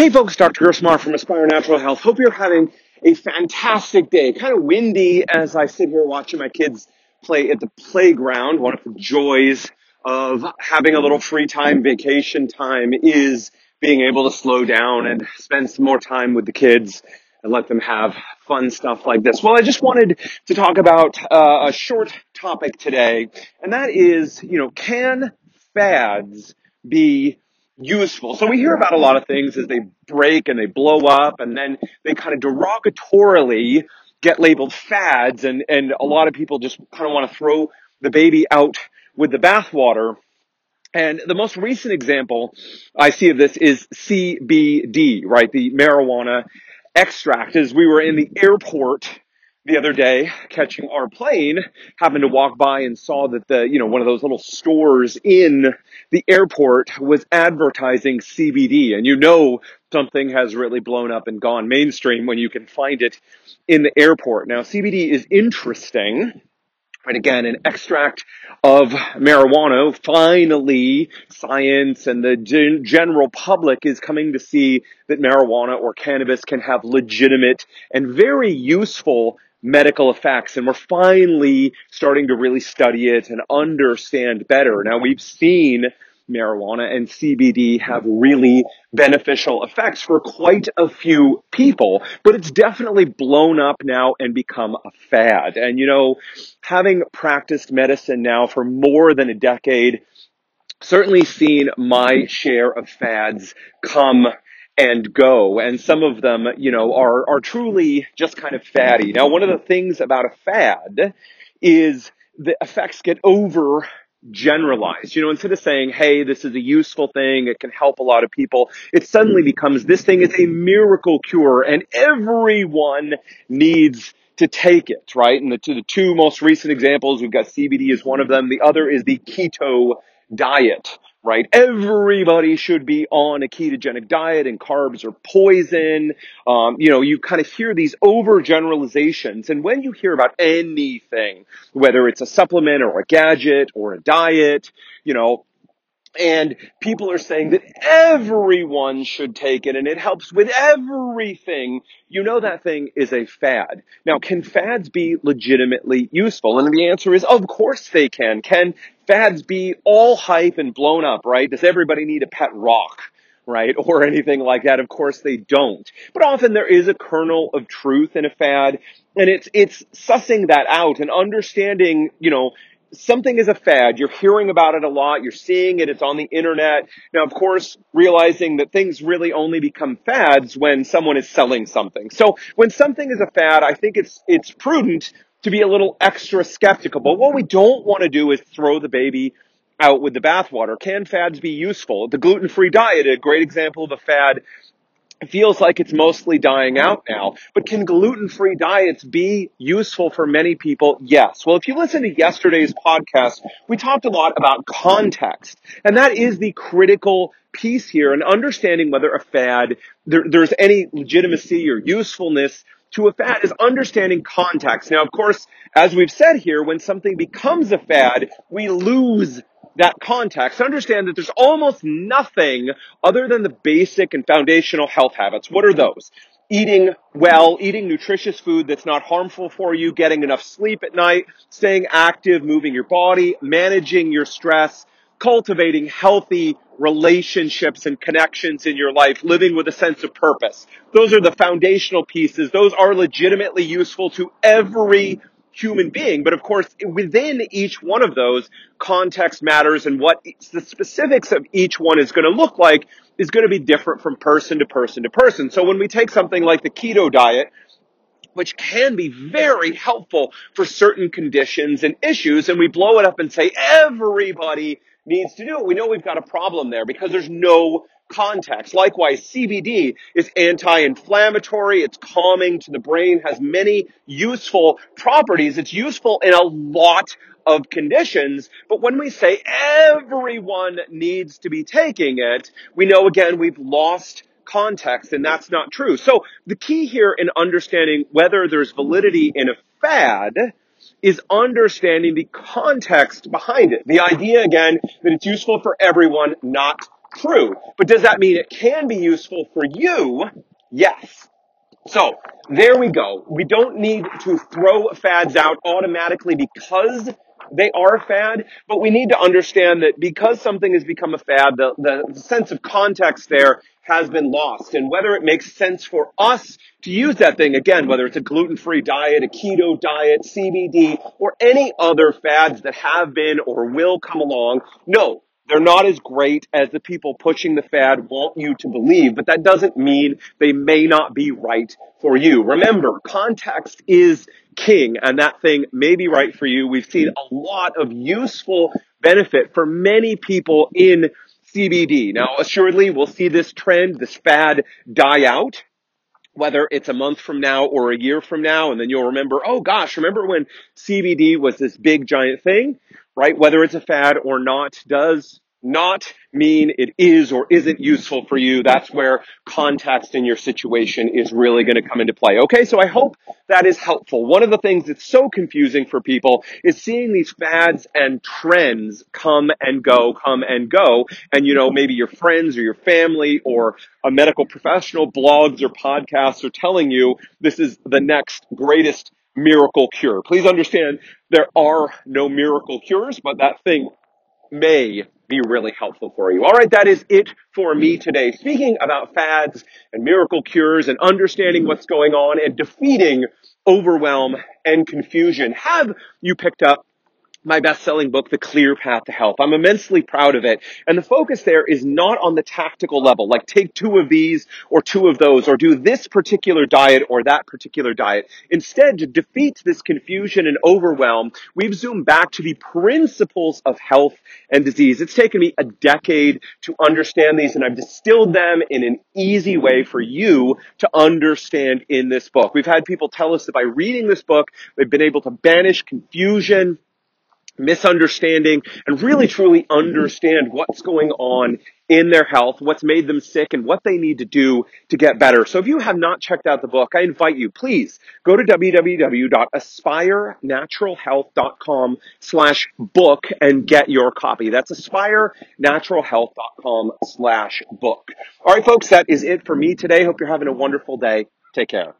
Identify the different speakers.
Speaker 1: Hey folks, Dr. Gerstmar from Aspire Natural Health. Hope you're having a fantastic day. Kind of windy as I sit here watching my kids play at the playground. One of the joys of having a little free time, vacation time, is being able to slow down and spend some more time with the kids and let them have fun stuff like this. Well, I just wanted to talk about a short topic today, and that is, can fads be useful? So we hear about a lot of things as they break and they blow up, and then they kind of derogatorily get labeled fads, and a lot of people just kind of want to throw the baby out with the bathwater. And the most recent example I see of this is CBD, right? The marijuana extract. As we were in the airport the other day catching our plane, happened to walk by and saw that one of those little stores in the airport was advertising CBD. And something has really blown up and gone mainstream when you can find it in the airport. Now, CBD is interesting. Right, again, an extract of marijuana. Finally, science and the general public is coming to see that marijuana or cannabis can have legitimate and very useful medical effects. And we're finally starting to really study it and understand better. Now, we've seen marijuana and CBD have really beneficial effects for quite a few people, but it's definitely blown up now and become a fad. And, having practiced medicine now for more than a decade, certainly seen my share of fads come and go. And some of them, are truly just kind of faddy. Now, one of the things about a fad is the effects get generalized. Instead of saying, hey, this is a useful thing, it can help a lot of people, it suddenly becomes this thing is a miracle cure and everyone needs to take it, right? And the two most recent examples, we've got CBD as one of them. The other is the keto diet, right? Everybody should be on a ketogenic diet and carbs are poison. You kind of hear these overgeneralizations. And when you hear about anything, whether it's a supplement or a gadget or a diet, and people are saying that everyone should take it and it helps with everything, that thing is a fad. Now, can fads be legitimately useful? And the answer is, of course they can. Can fads be all hype and blown up, right? Does everybody need a pet rock, right? Or anything like that? Of course they don't. But often there is a kernel of truth in a fad, and it's sussing that out and understanding, something is a fad. You're hearing about it a lot. You're seeing it. It's on the internet. Now, of course, realizing that things really only become fads when someone is selling something. So when something is a fad, I think it's prudent to be a little extra skeptical. But what we don't want to do is throw the baby out with the bathwater. Can fads be useful? The gluten-free diet, a great example of a fad. It feels like it's mostly dying out now, but can gluten-free diets be useful for many people? Yes. Well, if you listen to yesterday's podcast, we talked a lot about context, and that is the critical piece here in understanding whether a fad, there's any legitimacy or usefulness to a fad is understanding context. Now, of course, as we've said here, when something becomes a fad, we lose that context. Understand that there's almost nothing other than the basic and foundational health habits. What are those? Eating well, eating nutritious food that's not harmful for you, getting enough sleep at night, staying active, moving your body, managing your stress, cultivating healthy relationships and connections in your life, living with a sense of purpose. Those are the foundational pieces. Those are legitimately useful to every human being. But of course, within each one of those, context matters, and what the specifics of each one is going to look like is going to be different from person to person to person. So when we take something like the keto diet, which can be very helpful for certain conditions and issues, and we blow it up and say everybody needs to do it, we know we've got a problem there because there's no context. Likewise, CBD is anti-inflammatory, it's calming to the brain, has many useful properties. It's useful in a lot of conditions, but when we say everyone needs to be taking it, we know again we've lost context, and that's not true. So the key here in understanding whether there's validity in a fad is understanding the context behind it. The idea, again, that it's useful for everyone, not True. But does that mean it can be useful for you? Yes. So there we go. We don't need to throw fads out automatically because they are a fad, but we need to understand that because something has become a fad, the sense of context there has been lost. And whether it makes sense for us to use that thing, again, whether it's a gluten-free diet, a keto diet, CBD, or any other fads that have been or will come along, no. They're not as great as the people pushing the fad want you to believe, but that doesn't mean they may not be right for you. Remember, context is king, and that thing may be right for you. We've seen a lot of useful benefit for many people in CBD. Now, assuredly, we'll see this trend, this fad die out, whether it's a month from now or a year from now, and then you'll remember, oh gosh, remember when CBD was this big giant thing, right? Whether it's a fad or not does not mean it is or isn't useful for you. That's where context in your situation is really going to come into play. Okay, so I hope that is helpful. One of the things that's so confusing for people is seeing these fads and trends come and go, and maybe your friends or your family or a medical professional, blogs or podcasts are telling you this is the next greatest miracle cure. Please understand there are no miracle cures, but that thing may be really helpful for you. All right, that is it for me today. Speaking about fads and miracle cures and understanding what's going on and defeating overwhelm and confusion. Have you picked up my best-selling book, The Clear Path to Health? I'm immensely proud of it. And the focus there is not on the tactical level, like take 2 of these or 2 of those, or do this particular diet or that particular diet. Instead, to defeat this confusion and overwhelm, we've zoomed back to the principles of health and disease. It's taken me a decade to understand these, and I've distilled them in an easy way for you to understand in this book. We've had people tell us that by reading this book, they've been able to banish confusion, misunderstanding, and really truly understand what's going on in their health, what's made them sick, and what they need to do to get better. So if you have not checked out the book, I invite you, please go to www.aspirenaturalhealth.com/book and get your copy. That's aspirenaturalhealth.com/book. All right, folks, that is it for me today. Hope you're having a wonderful day. Take care.